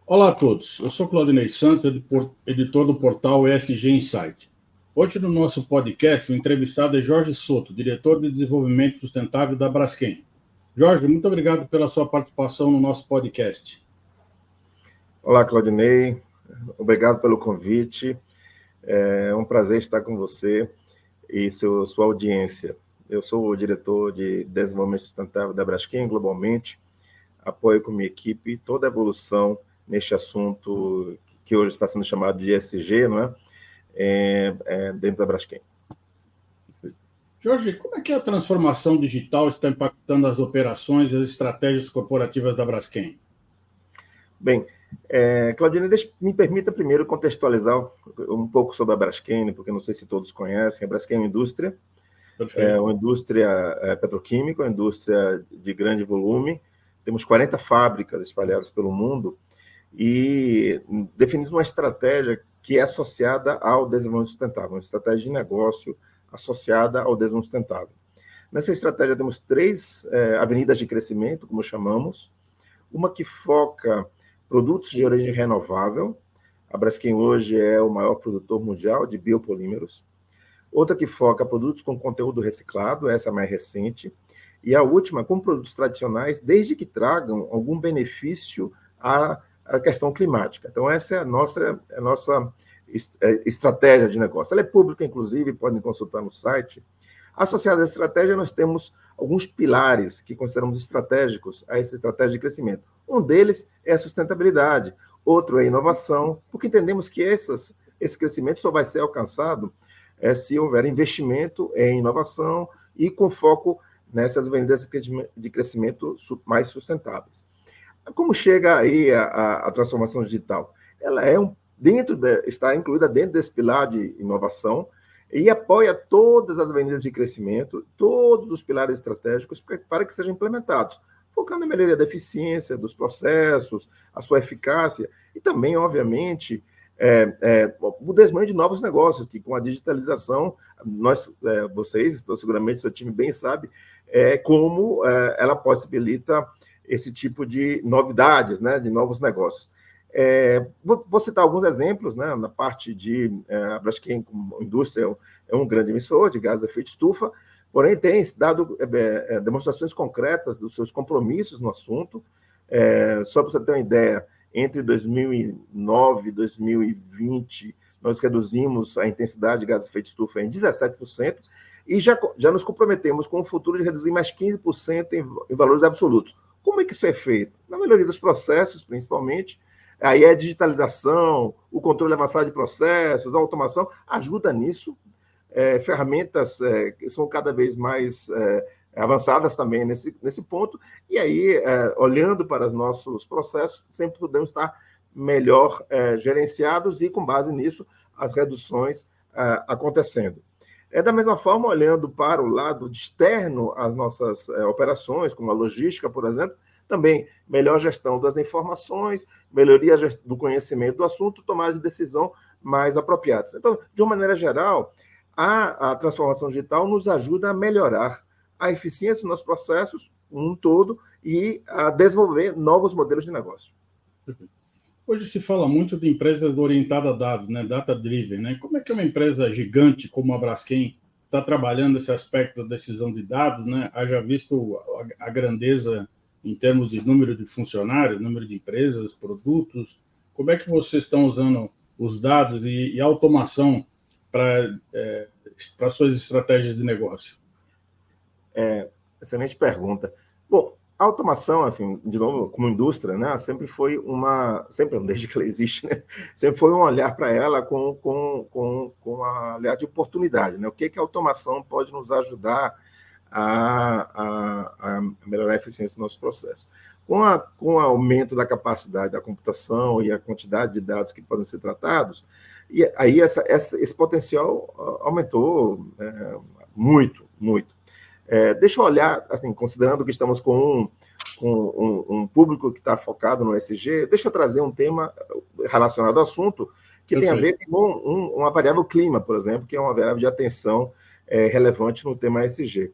Olá a todos, eu sou Claudinei Santos, editor do portal ESG Insight. Hoje no nosso podcast o entrevistado é Jorge Soto, diretor de desenvolvimento sustentável da Braskem. Jorge, muito obrigado pela sua participação no nosso podcast. Olá, Claudinei, obrigado pelo convite, é um prazer estar com você e sua audiência. Eu sou o diretor de desenvolvimento sustentável da Braskem globalmente, apoio com minha equipe toda a evolução neste assunto que hoje está sendo chamado de ESG, não é? Dentro da Braskem. Jorge, como é que a transformação digital está impactando as operações e as estratégias corporativas da Braskem? Bem, Claudine, me permita primeiro contextualizar um pouco sobre a Braskem, porque não sei se todos conhecem. A Braskem é uma indústria, uma indústria petroquímica, uma indústria de grande volume. Temos 40 fábricas espalhadas pelo mundo e definimos uma estratégia que é associada ao desenvolvimento sustentável, uma estratégia de negócio associada ao desenvolvimento sustentável. Nessa estratégia temos 3 avenidas de crescimento, como chamamos, uma que foca produtos de origem renovável. A Braskem hoje é o maior produtor mundial de biopolímeros. Outra que foca produtos com conteúdo reciclado, essa é a mais recente. E a última, com produtos tradicionais, desde que tragam algum benefício à questão climática. Então, essa é a nossa estratégia de negócio. Ela é pública, inclusive, podem consultar no site. Associada à estratégia, nós temos alguns pilares que consideramos estratégicos a essa estratégia de crescimento. Um deles é a sustentabilidade, outro é a inovação, porque entendemos que esse crescimento só vai ser alcançado se houver investimento em inovação e com foco nessas avenidas de crescimento mais sustentáveis. Como chega aí a transformação digital? Ela está incluída dentro desse pilar de inovação e apoia todas as avenidas de crescimento, todos os pilares estratégicos para que sejam implementados, focando na melhoria da eficiência dos processos, a sua eficácia e também, obviamente, o desenvolvimento de novos negócios, que com a digitalização, vocês, seguramente seu time bem sabe, como ela possibilita esse tipo de novidades, né, de novos negócios. Vou citar alguns exemplos, né, na parte de a Braskem, como indústria, é um grande emissor de gás de efeito estufa, porém tem dado demonstrações concretas dos seus compromissos no assunto. Só para você ter uma ideia, entre 2009 e 2020, nós reduzimos a intensidade de gás de efeito estufa em 17%, e já nos comprometemos com o futuro de reduzir mais 15% em valores absolutos. Como é que isso é feito? Na melhoria dos processos, principalmente. Aí a digitalização, o controle avançado de processos, a automação, ajuda nisso. Ferramentas que são cada vez mais avançadas também nesse ponto. E aí, olhando para os nossos processos, sempre podemos estar melhor gerenciados e, com base nisso, as reduções acontecendo. Da mesma forma, olhando para o lado externo às nossas operações, como a logística, por exemplo, também melhor gestão das informações, melhoria do conhecimento do assunto, tomada de decisão mais apropriadas. Então, de uma maneira geral, a transformação digital nos ajuda a melhorar a eficiência dos nossos processos, um todo, e a desenvolver novos modelos de negócio. Hoje se fala muito de empresas orientadas a dados, né, data-driven, né? Como é que uma empresa gigante como a Braskem está trabalhando esse aspecto da decisão de dados, né? Haja visto a grandeza em termos de número de funcionários, número de empresas, produtos. Como é que vocês estão usando os dados e a automação para suas estratégias de negócio? Excelente pergunta. Bom, a automação, assim, de novo, como indústria, né, sempre desde que ela existe, né, sempre foi um olhar para ela com um olhar de oportunidade, né? O que a automação pode nos ajudar a melhorar a eficiência do nosso processo. Com o aumento da capacidade da computação e a quantidade de dados que podem ser tratados, e aí esse potencial aumentou muito, muito. Deixa eu olhar, assim, considerando que estamos com um público que está focado no ESG, deixa eu trazer um tema relacionado ao assunto que tem a ver com uma variável clima, por exemplo, que é uma variável de atenção relevante no tema ESG.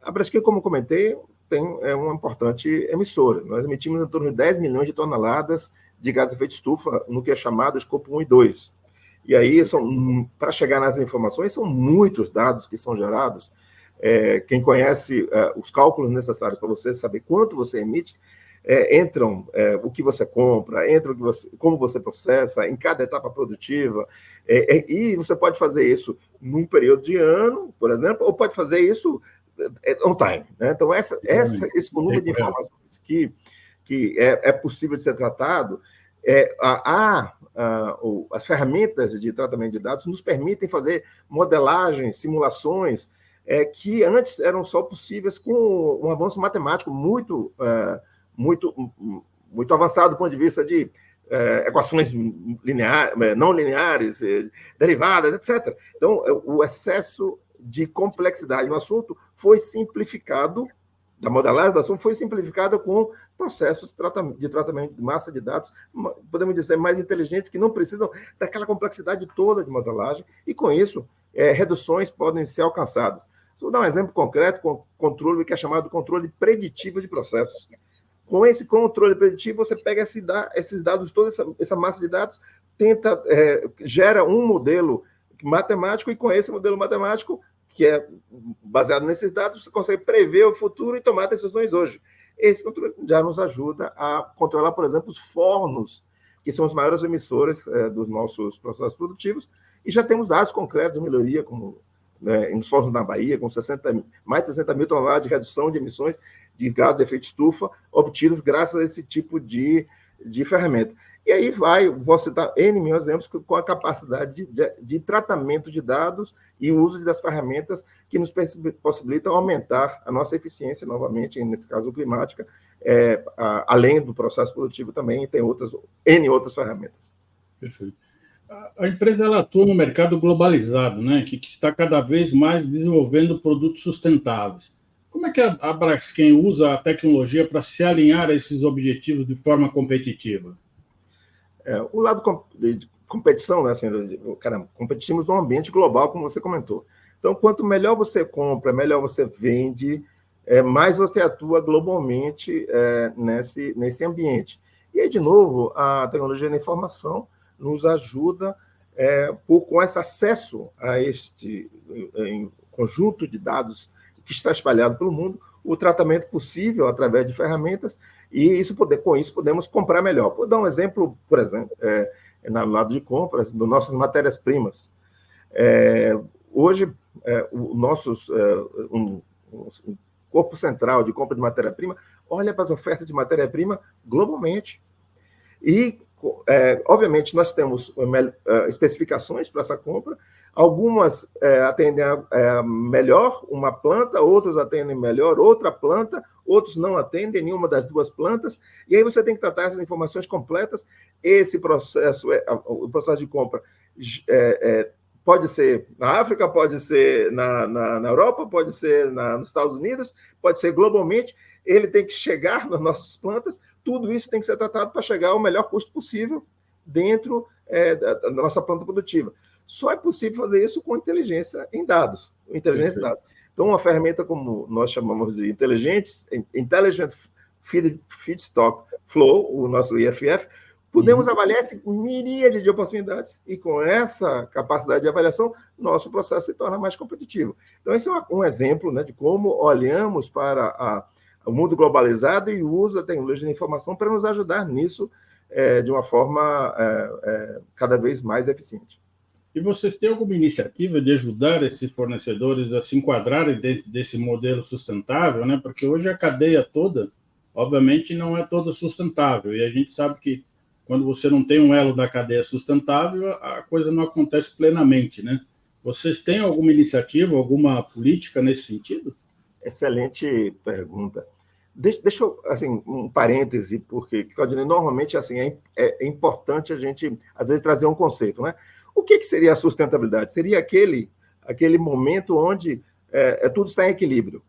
A Braskem, como comentei, tem uma importante emissora. Nós emitimos em torno de 10 milhões de toneladas de gás de efeito estufa no que é chamado escopo 1 e 2. E aí, para chegar nas informações, são muitos dados que são gerados. Quem conhece os cálculos necessários para você saber quanto você emite, entram o que você compra, entra como você processa, em cada etapa produtiva, e você pode fazer isso num período de ano, por exemplo, ou pode fazer isso on time. Né? Então, esse volume de informações que é possível de ser tratado, as ferramentas de tratamento de dados nos permitem fazer modelagens, simulações, que antes eram só possíveis com um avanço matemático muito avançado do ponto de vista de equações não lineares, derivadas, etc. Então, o excesso de complexidade no assunto foi simplificado, da modelagem do assunto foi simplificada com processos de tratamento de massa de dados, podemos dizer, mais inteligentes, que não precisam daquela complexidade toda de modelagem, e com isso, reduções podem ser alcançadas. Vou dar um exemplo concreto com controle que é chamado controle preditivo de processos. Com esse controle preditivo, você pega esses dados, toda essa massa de dados, gera um modelo matemático, e com esse modelo matemático, que é baseado nesses dados, você consegue prever o futuro e tomar decisões hoje. Esse controle já nos ajuda a controlar, por exemplo, os fornos, que são os maiores emissores dos nossos processos produtivos, e já temos dados concretos de melhoria, como nos fornos na Bahia, com mais de 60 mil toneladas de redução de emissões de gases de efeito estufa, obtidas graças a esse tipo de ferramenta. E aí vou citar N mil exemplos com a capacidade de tratamento de dados e o uso das ferramentas que nos possibilitam aumentar a nossa eficiência, novamente, nesse caso climática, além do processo produtivo também, tem N outras ferramentas. Perfeito. A empresa ela atua no mercado globalizado, né, que está cada vez mais desenvolvendo produtos sustentáveis. Como é que a Braskem usa a tecnologia para se alinhar a esses objetivos de forma competitiva? O lado de competição, né, assim, competimos num ambiente global, como você comentou. Então, quanto melhor você compra, melhor você vende, mais você atua globalmente nesse ambiente. E aí, de novo, a tecnologia da informação nos ajuda com esse acesso a este conjunto de dados que está espalhado pelo mundo, o tratamento possível através de ferramentas, e com isso podemos comprar melhor. Vou dar um exemplo, por exemplo, no lado de compras, das nossas matérias-primas. Hoje, um corpo central de compra de matéria-prima olha para as ofertas de matéria-prima globalmente. E, obviamente, nós temos especificações para essa compra. Algumas atendem melhor uma planta, outras atendem melhor outra planta, outros não atendem nenhuma das duas plantas. E aí você tem que tratar essas informações completas. Esse processo, o processo de compra, pode ser na África, pode ser na Europa, pode ser nos Estados Unidos, pode ser globalmente. Ele tem que chegar nas nossas plantas, tudo isso tem que ser tratado para chegar ao melhor custo possível dentro da nossa planta produtiva. Só é possível fazer isso com inteligência em dados. Então, uma ferramenta como nós chamamos de Intelligent Feedstock Flow, o nosso IFF, podemos avaliar essa miríade de oportunidades, e com essa capacidade de avaliação, nosso processo se torna mais competitivo. Então, esse é um exemplo, né, de como olhamos para o mundo globalizado e o uso da tecnologia da informação para nos ajudar nisso de uma forma cada vez mais eficiente. E vocês têm alguma iniciativa de ajudar esses fornecedores a se enquadrarem dentro desse modelo sustentável, né? Porque hoje a cadeia toda, obviamente, não é toda sustentável, e a gente sabe que quando você não tem um elo da cadeia sustentável, a coisa não acontece plenamente, né? Vocês têm alguma iniciativa, alguma política nesse sentido? Excelente pergunta. Deixa eu, assim, um parêntese, porque, Claudinei, normalmente assim, é importante a gente, às vezes, trazer um conceito, né? O que seria a sustentabilidade? Seria aquele momento onde tudo está em equilíbrio.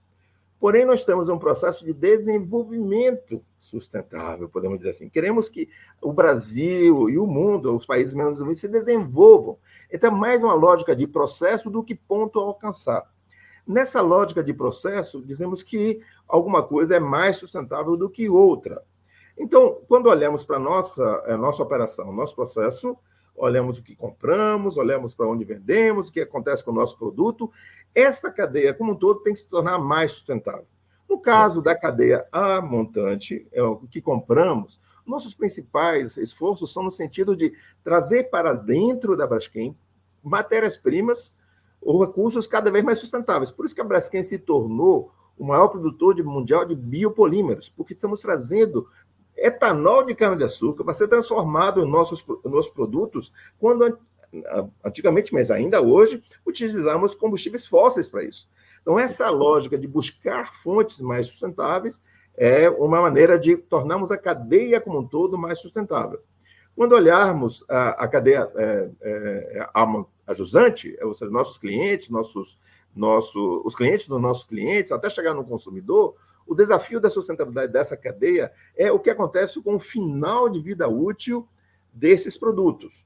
Porém, nós temos um processo de desenvolvimento sustentável, podemos dizer assim. Queremos que o Brasil e o mundo, os países menos desenvolvidos, se desenvolvam. Então, é mais uma lógica de processo do que ponto a alcançar. Nessa lógica de processo, dizemos que alguma coisa é mais sustentável do que outra. Então, quando olhamos para a nossa operação, nosso processo, olhamos o que compramos, olhamos para onde vendemos, o que acontece com o nosso produto, esta cadeia como um todo tem que se tornar mais sustentável. No caso da cadeia a montante, o que compramos, nossos principais esforços são no sentido de trazer para dentro da Braskem matérias-primas ou recursos cada vez mais sustentáveis. Por isso que a Braskem se tornou o maior produtor mundial de biopolímeros, porque estamos trazendo etanol de cana-de-açúcar para ser transformado em nossos produtos, quando antigamente, mas ainda hoje, utilizamos combustíveis fósseis para isso. Então, essa lógica de buscar fontes mais sustentáveis é uma maneira de tornarmos a cadeia como um todo mais sustentável. Quando olharmos a cadeia a jusante, ou seja, nossos clientes, os clientes dos nossos clientes, até chegar no consumidor, o desafio da sustentabilidade dessa cadeia é o que acontece com o final de vida útil desses produtos.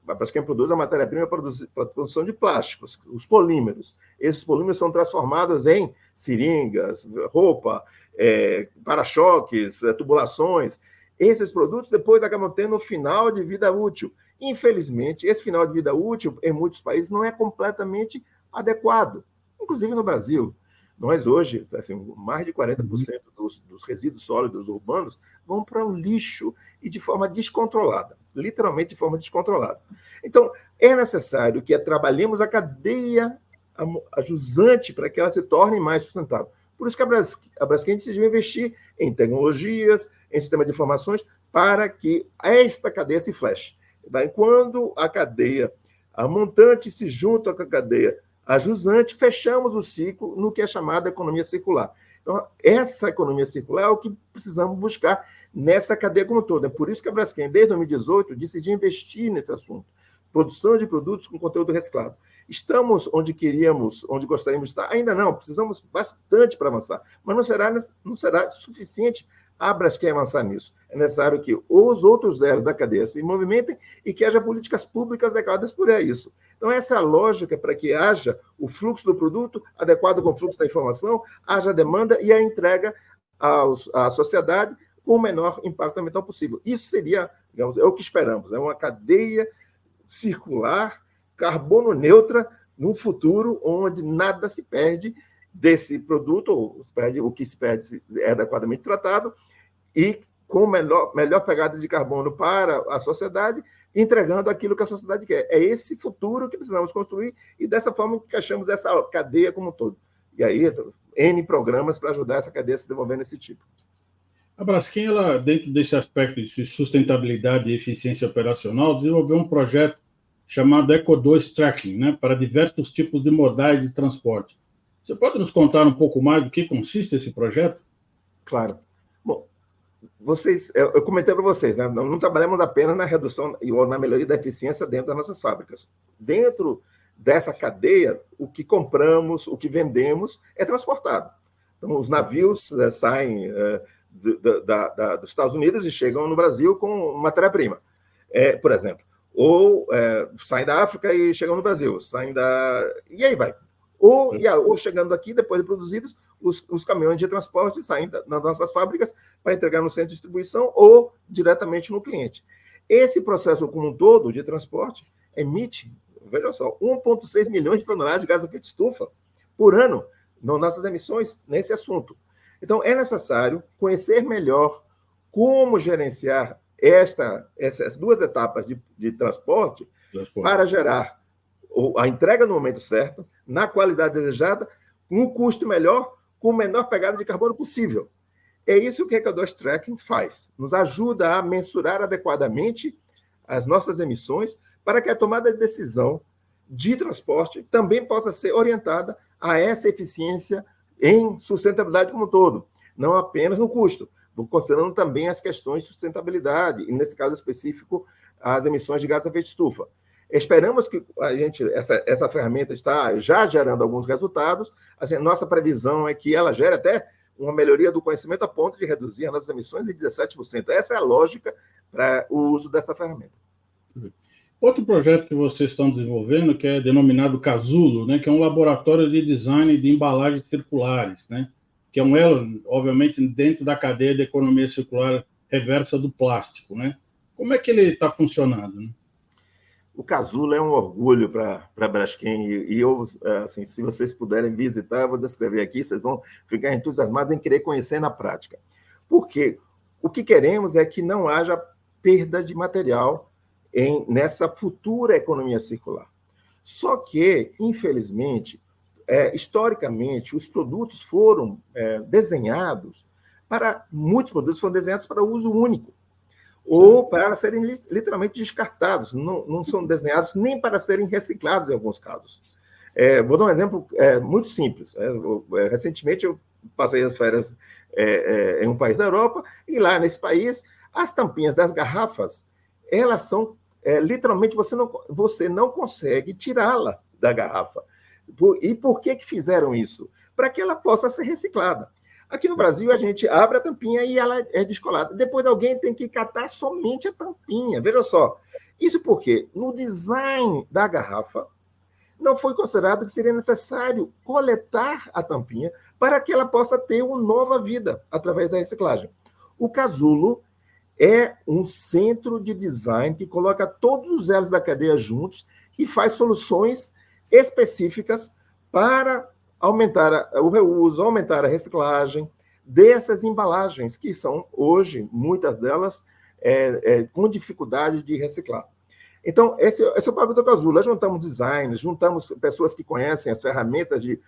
A Braskem produz a matéria-prima para a produção de plásticos, os polímeros. Esses polímeros são transformados em seringas, roupa, para-choques, tubulações. Esses produtos depois acabam tendo um final de vida útil. Infelizmente, esse final de vida útil, em muitos países, não é completamente adequado, inclusive no Brasil. Nós hoje, assim, mais de 40% dos resíduos sólidos urbanos vão para o lixo e de forma descontrolada, literalmente de forma descontrolada. Então, é necessário que trabalhemos a cadeia a jusante para que ela se torne mais sustentável. Por isso que a Braskem decidiu investir em tecnologias, em sistema de informações, para que esta cadeia se fleche. Quando a cadeia a montante se junta com a cadeia a jusante, fechamos o ciclo no que é chamada economia circular. Então, essa economia circular é o que precisamos buscar nessa cadeia como toda. É por isso que a Braskem, desde 2018, decidiu investir nesse assunto. Produção de produtos com conteúdo reciclado. Estamos onde queríamos, onde gostaríamos de estar? Ainda não, precisamos bastante para avançar, mas não será suficiente a Braskem avançar nisso. É necessário que os outros elos da cadeia se movimentem e que haja políticas públicas adequadas por isso. Então, essa é a lógica para que haja o fluxo do produto adequado com o fluxo da informação, haja demanda e a entrega à sociedade com o menor impacto ambiental possível. Isso seria, digamos, é o que esperamos, é uma cadeia circular, carbono neutra, num futuro onde nada se perde desse produto, ou o que se perde é adequadamente tratado, e com melhor pegada de carbono para a sociedade, entregando aquilo que a sociedade quer. É esse futuro que precisamos construir, e dessa forma encaixamos essa cadeia como um todo. E aí, N programas para ajudar essa cadeia a se desenvolver nesse tipo. A Braskem, ela, dentro desse aspecto de sustentabilidade e eficiência operacional, desenvolveu um projeto chamado Eco2 Tracking, né, para diversos tipos de modais de transporte. Você pode nos contar um pouco mais do que consiste esse projeto? Claro. Bom, eu comentei para vocês, né? Não trabalhamos apenas na redução ou na melhoria da eficiência dentro das nossas fábricas. Dentro dessa cadeia, o que compramos, o que vendemos é transportado. Então, os navios saem dos Estados Unidos e chegam no Brasil com matéria-prima, por exemplo. Ou saem da África e chegam no Brasil. E aí vai. Ou chegando aqui, depois de produzidos, os caminhões de transporte saem das nossas fábricas para entregar no centro de distribuição ou diretamente no cliente. Esse processo como um todo de transporte emite, veja só, 1,6 milhões de toneladas de gás de efeito estufa por ano nas nossas emissões nesse assunto. Então, é necessário conhecer melhor como gerenciar essas duas etapas de transporte para gerar a entrega no momento certo, na qualidade desejada, com um custo melhor, com a menor pegada de carbono possível. É isso que a Eco2 Tracking faz. Nos ajuda a mensurar adequadamente as nossas emissões para que a tomada de decisão de transporte também possa ser orientada a essa eficiência em sustentabilidade como um todo, não apenas no custo, considerando também as questões de sustentabilidade, e nesse caso específico, as emissões de gás de efeito estufa. Esperamos que essa ferramenta está já gerando alguns resultados. Assim, nossa previsão é que ela gere até uma melhoria do conhecimento a ponto de reduzir as nossas emissões em 17%. Essa é a lógica para o uso dessa ferramenta. Outro projeto que vocês estão desenvolvendo, que é denominado Casulo, né, que é um laboratório de design de embalagens circulares, né, que é um elo, obviamente, dentro da cadeia da economia circular reversa do plástico, né? Como é que ele está funcionando, né? O Casulo é um orgulho para a Braskem, e eu, assim, se vocês puderem visitar, eu vou descrever aqui, vocês vão ficar entusiasmados em querer conhecer na prática. Porque o que queremos é que não haja perda de material nessa futura economia circular. Só que, infelizmente, historicamente, os produtos foram desenhados muitos produtos foram desenhados para uso único, ou para serem literalmente descartados, não são desenhados nem para serem reciclados em alguns casos. Vou dar um exemplo muito simples. Recentemente, eu passei as férias em um país da Europa, e lá nesse país, as tampinhas das garrafas, elas são, literalmente, você não consegue tirá-la da garrafa. E por que fizeram isso? Para que ela possa ser reciclada. Aqui no Brasil, a gente abre a tampinha e ela é descolada. Depois alguém tem que catar somente a tampinha. Veja só. Isso porque no design da garrafa não foi considerado que seria necessário coletar a tampinha para que ela possa ter uma nova vida através da reciclagem. O Casulo é um centro de design que coloca todos os elos da cadeia juntos e faz soluções específicas para aumentar o reuso, aumentar a reciclagem dessas embalagens, que são, hoje, muitas delas, com dificuldade de reciclar. Então, esse é o papel do Casulo. Nós juntamos designers, juntamos pessoas que conhecem as ferramentas de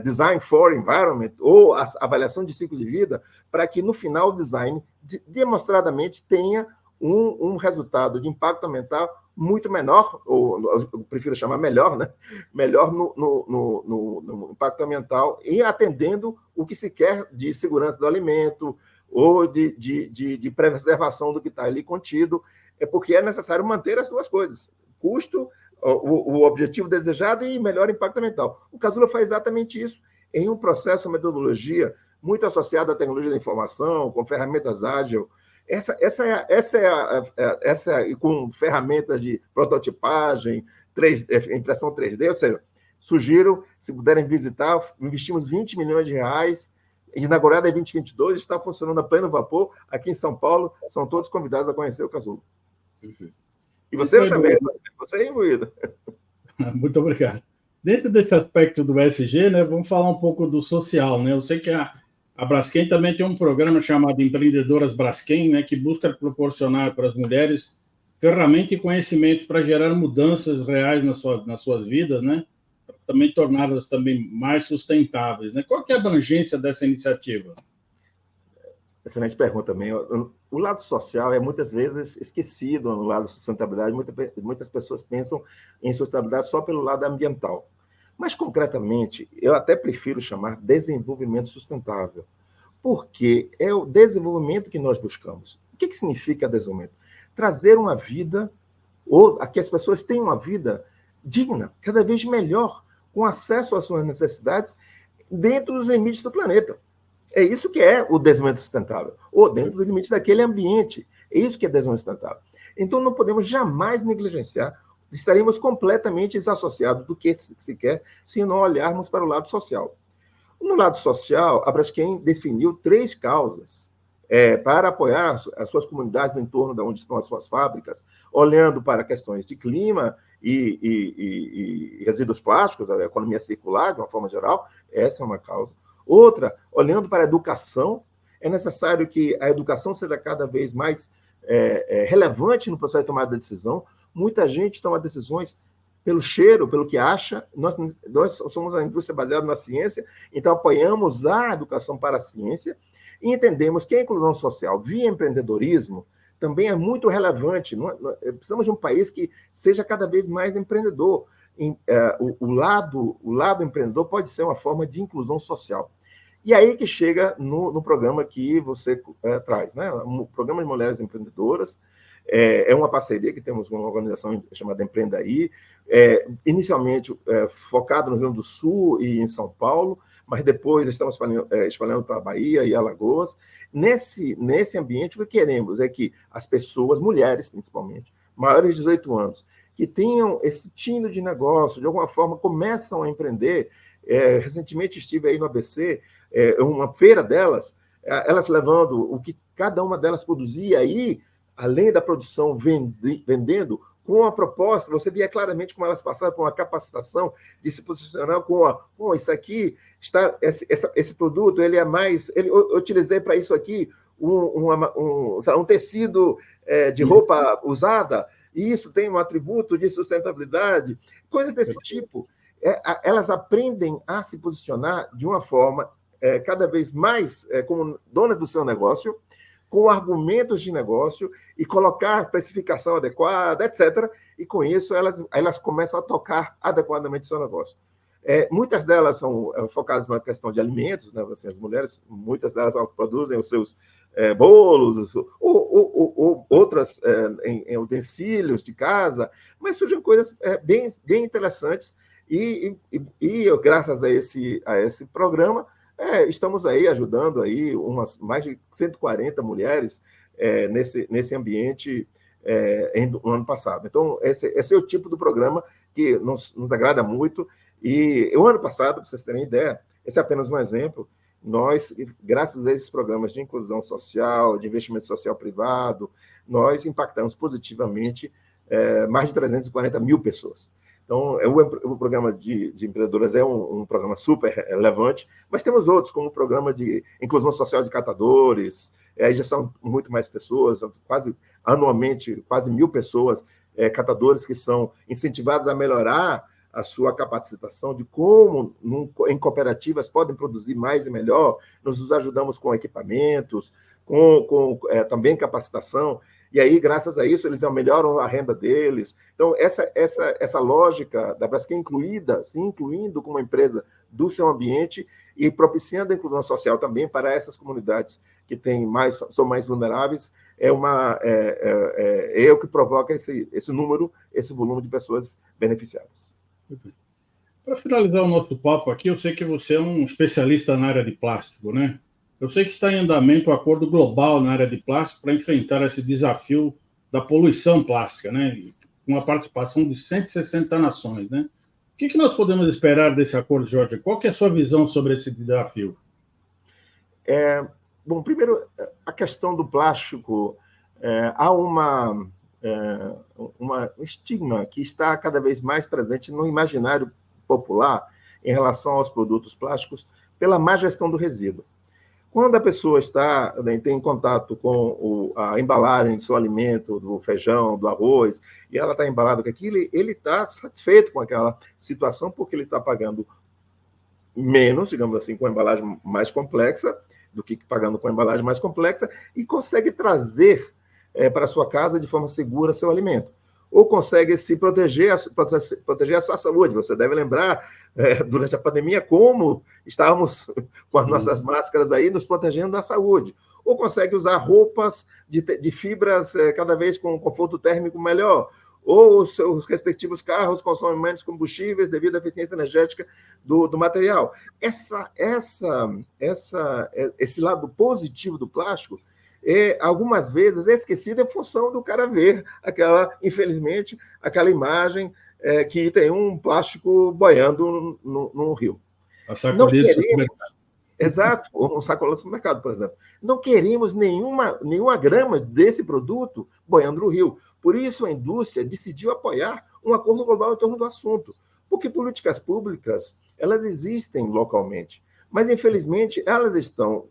Design for Environment, ou a avaliação de ciclo de vida, para que, no final, o design, demonstradamente, tenha um resultado de impacto ambiental muito menor, ou eu prefiro chamar melhor, né? Melhor no impacto ambiental, e atendendo o que se quer de segurança do alimento ou de preservação do que está ali contido, porque é necessário manter as duas coisas: custo, o objetivo desejado e melhor impacto ambiental. O Casulo faz exatamente isso em um processo, uma metodologia muito associada à tecnologia da informação, com ferramentas ágeis, com ferramentas de prototipagem, impressão 3D, ou seja, sugiro, se puderem visitar, investimos 20 milhões de reais, inaugurada em 2022, está funcionando a pleno vapor aqui em São Paulo, são todos convidados a conhecer o Casulo. E você também, você é imbuído. Muito obrigado. Dentro desse aspecto do ESG, né, vamos falar um pouco do social, né? Eu sei que a Braskem também tem um programa chamado Empreendedoras Braskem, né, que busca proporcionar para as mulheres ferramentas e conhecimentos para gerar mudanças reais nas suas vidas, né? Para também torná-las também mais sustentáveis, né? Qual que é a abrangência dessa iniciativa? Excelente pergunta também. O lado social é muitas vezes esquecido no lado da sustentabilidade. Muitas pessoas pensam em sustentabilidade só pelo lado ambiental. Mas, concretamente, eu até prefiro chamar desenvolvimento sustentável, porque é o desenvolvimento que nós buscamos. O que significa desenvolvimento? Trazer uma vida, ou que as pessoas tenham uma vida digna, cada vez melhor, com acesso às suas necessidades, dentro dos limites do planeta. É isso que é o desenvolvimento sustentável, ou dentro dos limites daquele ambiente. É isso que é desenvolvimento sustentável. Então, não podemos jamais negligenciar, estaremos completamente desassociados do que se quer se não olharmos para o lado social. No lado social, a Braskem definiu 3 causas para apoiar as suas comunidades no entorno de onde estão as suas fábricas, olhando para questões de clima e resíduos plásticos, a economia circular, de uma forma geral. Essa é uma causa. Outra, olhando para a educação, é necessário que a educação seja cada vez mais relevante no processo de tomada de decisão. Muita gente toma decisões pelo cheiro, pelo que acha. Nós somos a indústria baseada na ciência, então apoiamos a educação para a ciência e entendemos que a inclusão social via empreendedorismo também é muito relevante. Precisamos de um país que seja cada vez mais empreendedor. O lado empreendedor pode ser uma forma de inclusão social. E aí que chega no programa que você traz, né? O Programa de Mulheres Empreendedoras. É uma parceria que temos com uma organização chamada Empreendaí, inicialmente focado no Rio Grande do Sul e em São Paulo, mas depois estamos espalhando para a Bahia e Alagoas. Nesse ambiente, o que queremos é que as pessoas, mulheres principalmente, maiores de 18 anos, que tenham esse tino de negócio, de alguma forma começam a empreender. Recentemente estive aí no ABC, uma feira delas, elas levando o que cada uma delas produzia aí, além da produção, vendendo, com a proposta, você via claramente como elas passaram por uma capacitação de se posicionar com isso aqui, esse produto, ele é mais... eu utilizei para isso aqui um tecido de roupa usada, e isso tem um atributo de sustentabilidade, coisa desse tipo. Elas aprendem a se posicionar de uma forma cada vez mais como donas do seu negócio, com argumentos de negócio e colocar precificação adequada, etc. E com isso elas começam a tocar adequadamente o seu negócio. Muitas delas são focadas na questão de alimentos, né? Assim, as mulheres, muitas delas produzem os seus bolos, ou outras em utensílios de casa, mas surgem coisas bem interessantes e graças a esse programa, estamos aí ajudando aí mais de 140 mulheres nesse ambiente no ano passado. Então, esse é o tipo do programa que nos agrada muito. E o ano passado, para vocês terem ideia, esse é apenas um exemplo, nós, graças a esses programas de inclusão social, de investimento social privado, nós impactamos positivamente mais de 340 mil pessoas. Então, o programa de empreendedoras é um programa super relevante, mas temos outros, como o programa de inclusão social de catadores, aí já são muito mais pessoas, anualmente, quase 1.000 pessoas, catadores que são incentivados a melhorar a sua capacitação de como, em cooperativas, podem produzir mais e melhor. Nós nos ajudamos com equipamentos, com também capacitação, e aí, graças a isso, eles melhoram a renda deles. Então, essa lógica da Braskem se incluindo como empresa do seu ambiente e propiciando a inclusão social também para essas comunidades que são mais vulneráveis, é o que provoca esse número, esse volume de pessoas beneficiadas. Para finalizar o nosso papo aqui, eu sei que você é um especialista na área de plástico, né? Eu sei que está em andamento o acordo global na área de plástico para enfrentar esse desafio da poluição plástica, né? Com a participação de 160 nações, né? O que nós podemos esperar desse acordo, Jorge? Qual que é a sua visão sobre esse desafio? Bom, primeiro, a questão do plástico, há um estigma que está cada vez mais presente no imaginário popular em relação aos produtos plásticos pela má gestão do resíduo. Quando a pessoa tem contato com a embalagem do seu alimento, do feijão, do arroz, e ela está embalada com aquilo, ele está satisfeito com aquela situação porque ele está pagando menos, digamos assim, com a embalagem mais complexa, do que pagando com a embalagem mais complexa, e consegue trazer para a sua casa de forma segura seu alimento. Ou consegue se proteger a sua saúde. Você deve lembrar, durante a pandemia, como estávamos com as nossas máscaras aí, nos protegendo da saúde. Ou consegue usar roupas de fibras cada vez com conforto térmico melhor. Ou os seus respectivos carros consomem menos combustíveis devido à eficiência energética do material. Esse lado positivo do plástico algumas vezes esquecido em função do cara ver infelizmente, aquela imagem que tem um plástico boiando no rio. A sacolinha do supermercado. Exato, um sacolão do supermercado, por exemplo. Não queremos nenhuma grama desse produto boiando no rio. Por isso, a indústria decidiu apoiar um acordo global em torno do assunto. Porque políticas públicas, elas existem localmente. Mas, infelizmente, elas estão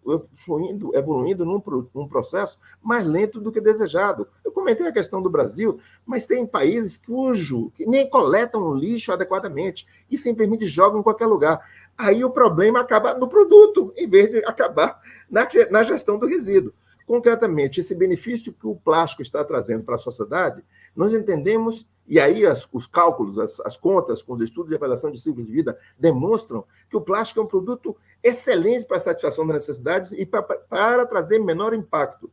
evoluindo num processo mais lento do que desejado. Eu comentei a questão do Brasil, mas tem países que nem coletam o lixo adequadamente e simplesmente jogam em qualquer lugar. Aí o problema acaba no produto, em vez de acabar na gestão do resíduo. Concretamente, esse benefício que o plástico está trazendo para a sociedade, nós entendemos, e aí os cálculos, as contas com os estudos de avaliação de ciclo de vida demonstram que o plástico é um produto excelente para a satisfação das necessidades e para trazer menor impacto.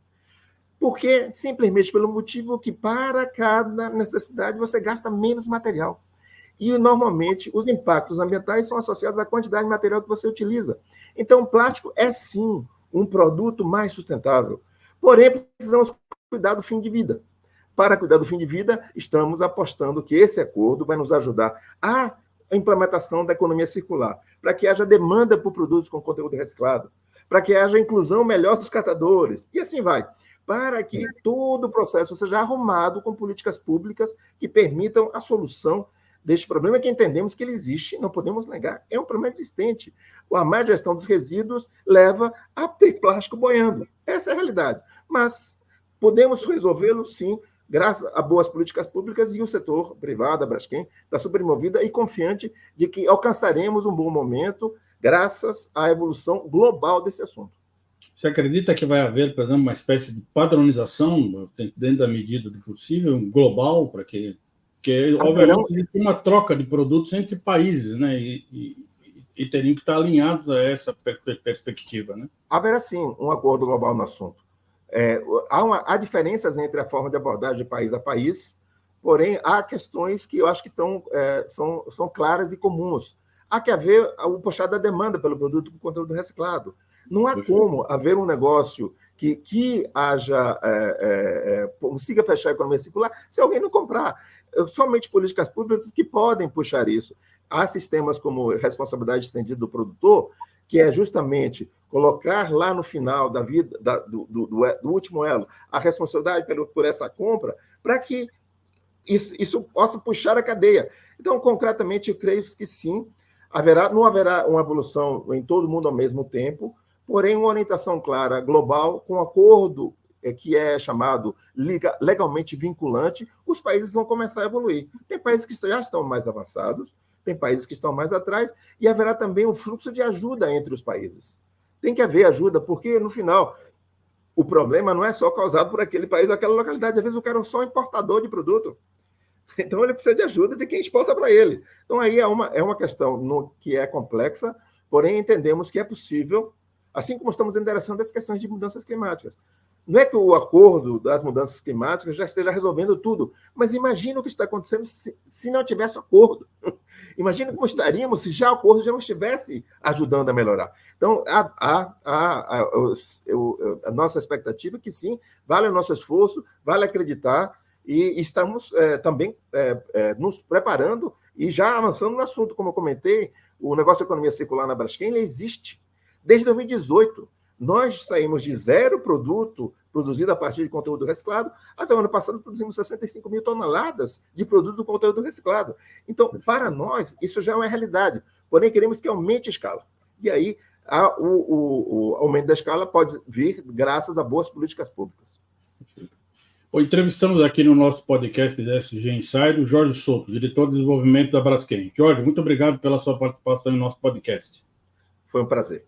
Porque, simplesmente pelo motivo que para cada necessidade você gasta menos material. E, normalmente, os impactos ambientais são associados à quantidade de material que você utiliza. Então, o plástico é, sim, um produto mais sustentável. Porém, precisamos cuidar do fim de vida. para cuidar do fim de vida, estamos apostando que esse acordo vai nos ajudar a implementação da economia circular, para que haja demanda por produtos com conteúdo reciclado, para que haja inclusão melhor dos catadores, e assim vai, para que todo o processo seja arrumado com políticas públicas que permitam a solução deste problema, que entendemos que ele existe, não podemos negar, é um problema existente. A má gestão dos resíduos leva a ter plástico boiando, essa é a realidade, mas podemos resolvê-lo, sim, graças a boas políticas públicas, e o setor privado, a Braskem, está super envolvida e confiante de que alcançaremos um bom momento graças à evolução global desse assunto. Você acredita que vai haver, por exemplo, uma espécie de padronização, dentro da medida do possível, global, para que obviamente existe uma troca de produtos entre países, né? E teriam que estar alinhados a essa perspectiva, né? Haverá, sim, um acordo global no assunto. Há diferenças entre a forma de abordagem de país a país, porém, há questões que eu acho que são claras e comuns. Há que haver o puxar da demanda pelo produto com conteúdo reciclado. Não há como haver um negócio que consiga fechar a economia circular se alguém não comprar. Somente políticas públicas que podem puxar isso. Há sistemas como responsabilidade estendida do produtor, que é justamente colocar lá no final da vida, do último elo, a responsabilidade por essa compra, para que isso possa puxar a cadeia. Então, concretamente, eu creio que sim, não haverá uma evolução em todo mundo ao mesmo tempo, porém, uma orientação clara, global, com acordo que é chamado legalmente vinculante, os países vão começar a evoluir. Tem países que já estão mais avançados, tem países que estão mais atrás, e haverá também um fluxo de ajuda entre os países. Tem que haver ajuda, porque, no final, o problema não é só causado por aquele país ou aquela localidade. Às vezes o cara é só importador de produto. Então, ele precisa de ajuda de quem exporta para ele. Então, aí é uma questão que é complexa, porém, entendemos que é possível, assim como estamos endereçando as questões de mudanças climáticas. Não é que o acordo das mudanças climáticas já esteja resolvendo tudo, mas imagina o que está acontecendo se não tivesse acordo. Imagina como estaríamos se já o acordo já não estivesse ajudando a melhorar. Então, a nossa expectativa é que sim, vale o nosso esforço, vale acreditar, e estamos também nos preparando e já avançando no assunto. Como eu comentei, o negócio de economia circular na Braskem, ele existe desde 2018. Nós saímos de 0 produto produzido a partir de conteúdo reciclado, até o ano passado produzimos 65 mil toneladas de produto com conteúdo reciclado. Então, para nós, isso já é uma realidade. Porém, queremos que aumente a escala. E aí, o aumento da escala pode vir graças a boas políticas públicas. Entrevistamos aqui no nosso podcast da SG Insider o Jorge Souto, diretor de desenvolvimento da Braskem. Jorge, muito obrigado pela sua participação no nosso podcast. Foi um prazer.